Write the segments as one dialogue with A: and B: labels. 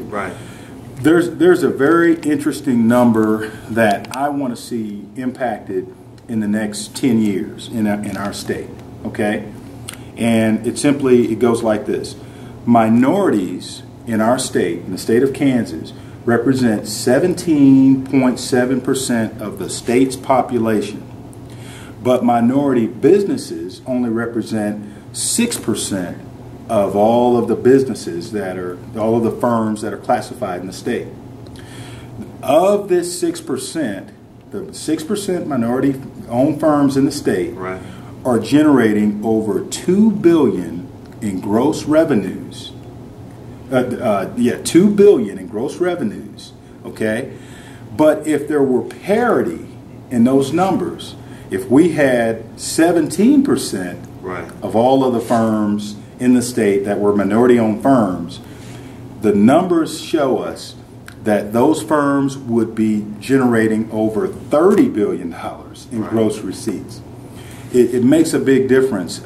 A: Right.
B: There's a very interesting number that I want to see impacted in the next 10 years in our state, okay? And it goes like this. Minorities in our state, in the state of Kansas, represent 17.7% of the state's population. But minority businesses only represent 6% of all of the businesses all of the firms that are classified in the state. Of this 6%, the 6% minority-owned firms in the state
A: Right.
B: are generating over $2 billion in gross revenues. $2 billion in gross revenues. Okay, but if there were parity in those numbers, if we had 17%
A: Right.
B: of all of the firms in the state that were minority-owned firms, the numbers show us that those firms would be generating over $30 billion in
A: Right.
B: gross receipts. It makes a big difference.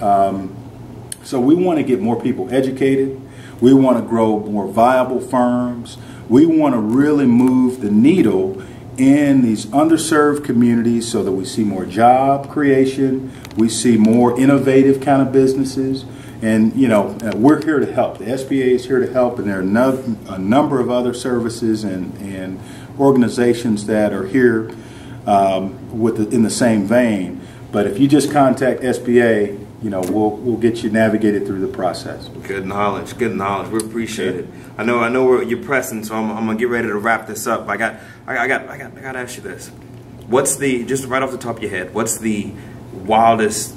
B: So we want to get more people educated. We want to grow more viable firms. We want to really move the needle in these underserved communities so that we see more job creation, we see more innovative kind of businesses. And, you know, we're here to help. The SBA is here to help, and there are a number of other services and organizations that are here in the same vein. But if you just contact SBA, you know, we'll get you navigated through the process.
A: Good knowledge. Good knowledge. We appreciate it. I know you're pressing, so I'm gonna get ready to wrap this up. I got to ask you this. What's just right off the top of your head? What's the wildest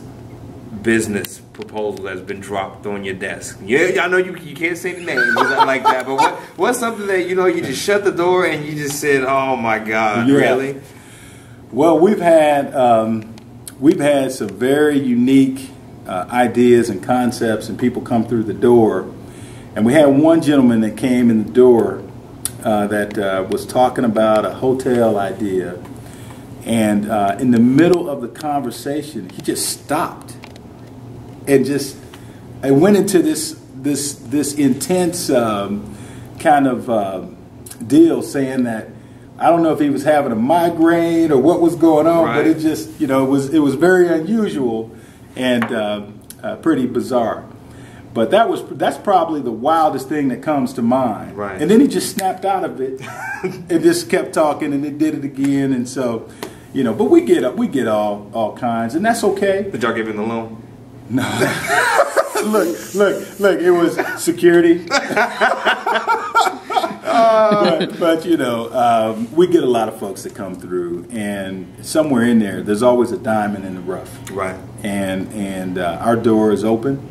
A: business proposal that's been dropped on your desk? Yeah, I know you can't say the names or nothing like that, but what's something that you just shut the door and you just said, "Oh my God,
B: yeah.
A: Really?"
B: Well, we've had some very unique ideas and concepts, and people come through the door. And we had one gentleman that came in the door that was talking about a hotel idea, and in the middle of the conversation, he just stopped and I went into this intense kind of deal, saying that I don't know if he was having a migraine or what was going on,
A: Right.
B: but it just, it was very unusual and pretty bizarre. But that's probably the wildest thing that comes to mind.
A: Right.
B: And then he just snapped out of it and just kept talking, and it did it again. And so, but we get all kinds, and that's okay.
A: Did y'all give him the loan?
B: No. Look, it was security. But we get a lot of folks that come through, and somewhere in there's always a diamond in the rough.
A: Right.
B: And our door is open,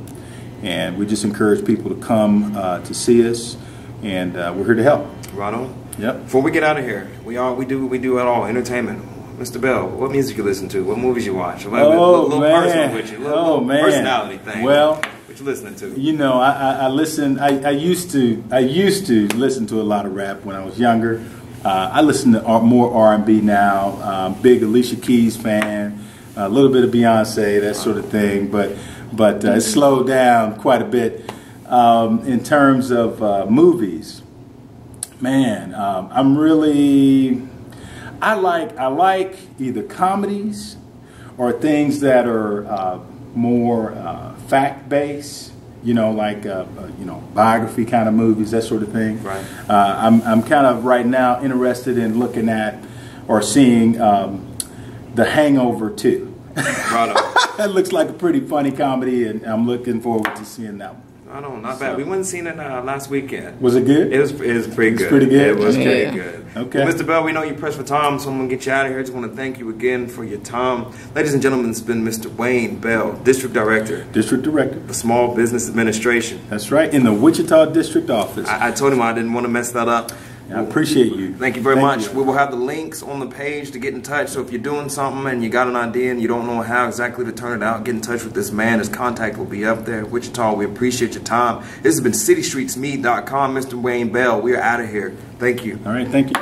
B: and we just encourage people to come to see us, and we're here to help.
A: Right on.
B: Yep.
A: Before we get out of here, we do it all. Entertainment. Mr. Bell, what music you listen to? What movies you watch? A little personal with you. Little personality thing.
B: Well,
A: what you listening to?
B: I listen. I used to listen to a lot of rap when I was younger. I listen to more R&B now. Big Alicia Keys fan. A little bit of Beyonce, that sort of thing. But it's slowed down quite a bit in terms of movies. Man, I like either comedies or things that are more fact-based, like biography kind of movies, that sort of thing.
A: Right.
B: I'm kind of right now interested in looking at or seeing The Hangover 2.
A: Right on.
B: That looks like a pretty funny comedy, and I'm looking forward to seeing that one.
A: Right on, not bad. We went and seen it last weekend.
B: Was it good?
A: It was pretty good.
B: Pretty good?
A: It was pretty good.
B: Okay.
A: Well, Mr. Bell, we know you're pressed for time, so I'm going to get you out of here. I just want to thank you again for your time. Ladies and gentlemen, it's been Mr. Wayne Bell, District Director.
B: District Director.
A: The Small Business Administration.
B: That's right, in the Wichita District Office.
A: I told him I didn't want to mess that up.
B: I appreciate you.
A: Thank you very much.
B: You.
A: We will have the links on the page to get in touch. So if you're doing something and you got an idea and you don't know how exactly to turn it out, get in touch with this man. His contact will be up there. Wichita, we appreciate your time. This has been CityStreetsMe.com. Mr. Wayne Bell, we are out of here. Thank you.
B: All right, thank you.